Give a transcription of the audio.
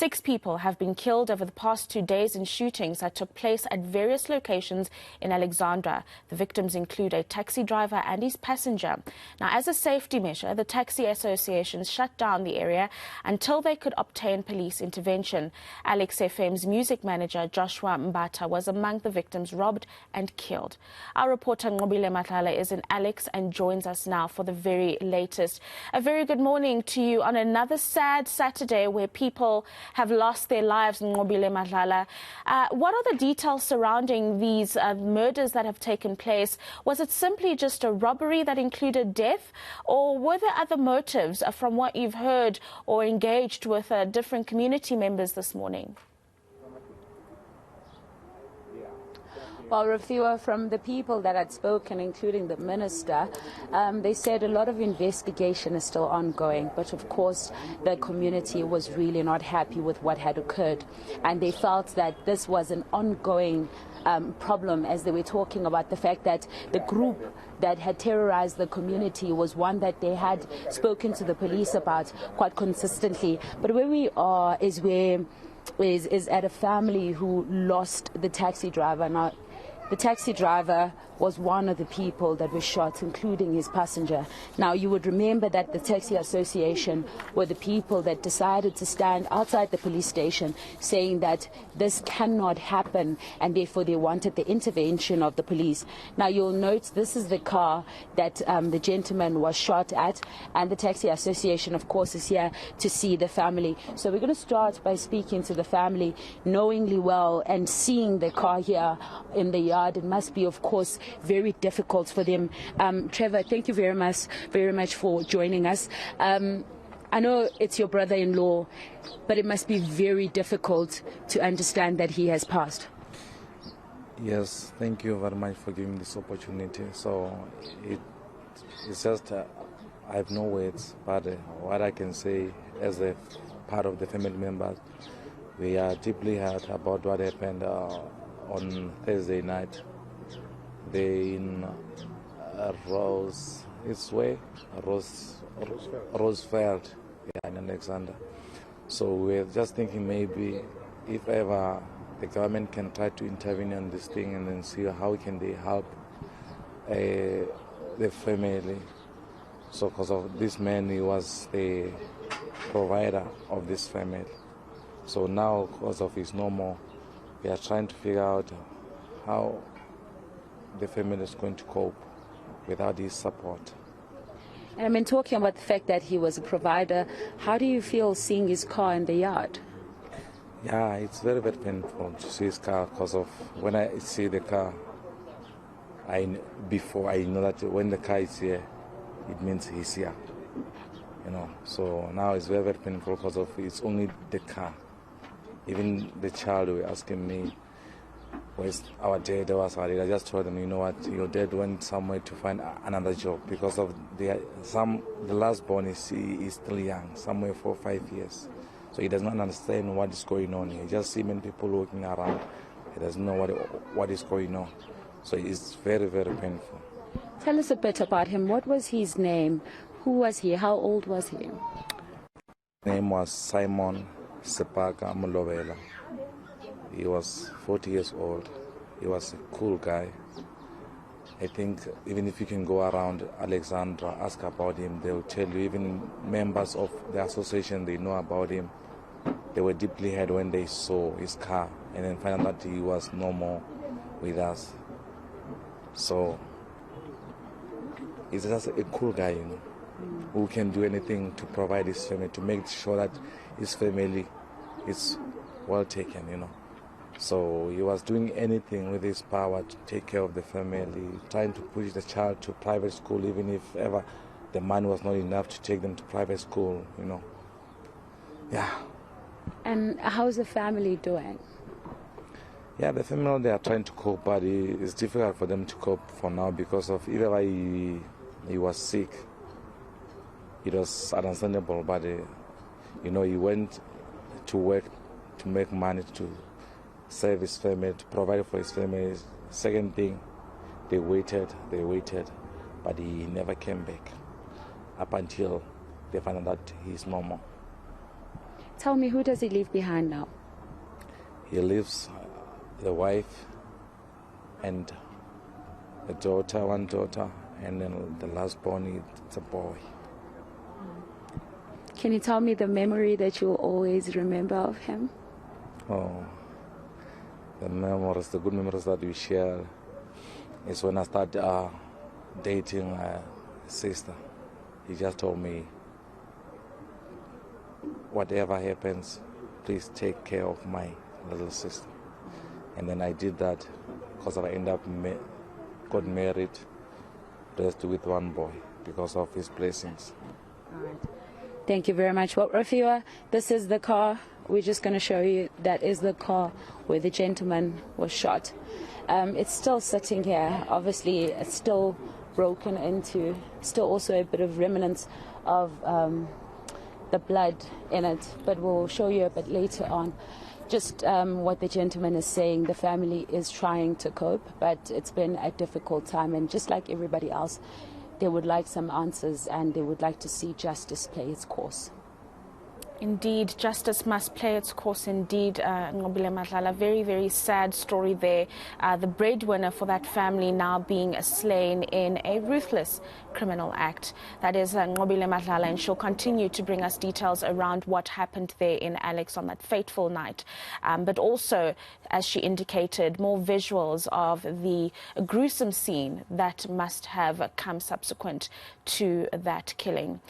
6 people have been killed over the past 2 days in shootings that took place at various locations in Alexandra. The victims include a taxi driver and his passenger. Now, as a safety measure, the taxi associations shut down the area until they could obtain police intervention. Alex FM's music manager, Joshua Mbata, was among the victims robbed and killed. Our reporter, Ngobile Matlala, is in Alex and joins us now for the very latest. A very good morning to you on another sad Saturday where people have lost their lives in Ngobile Matlala. What are the details surrounding these murders that have taken place? Was it simply just a robbery that included death, or were there other motives from what you've heard or engaged with different community members this morning? Well, Rafiwa, from the people that had spoken, including the minister, they said a lot of investigation is still ongoing. But of course, the community was really not happy with what had occurred. And they felt that this was an ongoing problem, as they were talking about the fact that the group that had terrorized the community was one that they had spoken to the police about quite consistently. But where we are is at a family who lost the taxi driver. Now, the taxi driver was one of the people that were shot, including his passenger. Now, you would remember that the taxi association were the people that decided to stand outside the police station saying that this cannot happen, and therefore they wanted the intervention of the police. Now, you'll note this is the car that the gentleman was shot at, and the taxi association, of course, is here to see the family. So we're going to start by speaking to the family, knowingly well and seeing the car here in the yard. It must be, of course, very difficult for them. Trevor, thank you very much for joining us. I know it's your brother-in-law, but it must be very difficult to understand that he has passed. Yes, thank you very much for giving this opportunity. So it's just I have no words, but what I can say as a part of the family members, we are deeply hurt about what happened on Thursday night. They in Roseveld, in Alexandra. So we're just thinking maybe if ever the government can try to intervene on this thing and then see how can they help the family. So because of this man, he was the provider of this family. So now because of his no more, we are trying to figure out how the family is going to cope without his support. And I mean, talking about the fact that he was a provider, how do you feel seeing his car in the yard? Yeah, it's very, very painful to see his car because of when I see the car, I know that when the car is here, it means he's here. So now it's very, very painful because of it's only the car. Even the child were asking me, where's our dad? I just told them, you know what, your dad went somewhere to find another job because of the last born is still young, somewhere 4 or 5 years. So he does not understand what is going on. He just see many people walking around. He doesn't know what is going on. So it's very, very painful. Tell us a bit about him. What was his name? Who was he? How old was he? His name was Simon Sepaka Mulovela. He was 40 years old. He was a cool guy. I think even if you can go around Alexandra, ask about him, they will tell you, even members of the association, they know about him. They were deeply hurt when they saw his car and then found out that he was no more with us. So he's just a cool guy, who can do anything to provide his family, to make sure that his family is well taken, So he was doing anything with his power to take care of the family, trying to push the child to private school, even if ever the money was not enough to take them to private school, Yeah. And how's the family doing? Yeah, the family, they are trying to cope, but it's difficult for them to cope for now because of even he was sick. It was understandable, but he went to work to make money to serve his family, to provide for his family. Second thing, they waited, but he never came back up until they found out he's normal. Tell me, who does he leave behind now? He leaves the wife and a daughter, one daughter, and then the last born, it's a boy. Can you tell me the memory that you'll always remember of him? Oh, the memories, the good memories that we share is when I started dating a sister. He just told me, whatever happens, please take care of my little sister. And then I did that because I ended up got married, blessed with one boy because of his blessings. All right. Thank you very much. Well, Rafiwa, this is the car. We're just going to show you that is the car where the gentleman was shot. It's still sitting here. Obviously, it's still broken into, still also a bit of remnants of the blood in it, but we'll show you a bit later on just what the gentleman is saying. The family is trying to cope, but it's been a difficult time, and just like everybody else, they would like some answers and they would like to see justice play its course. Indeed, justice must play its course indeed, Ngobile Madlala. Very, very sad story there. The breadwinner for that family now being slain in a ruthless criminal act. That is Ngobile Madlala, and she'll continue to bring us details around what happened there in Alex on that fateful night. But also, as she indicated, more visuals of the gruesome scene that must have come subsequent to that killing.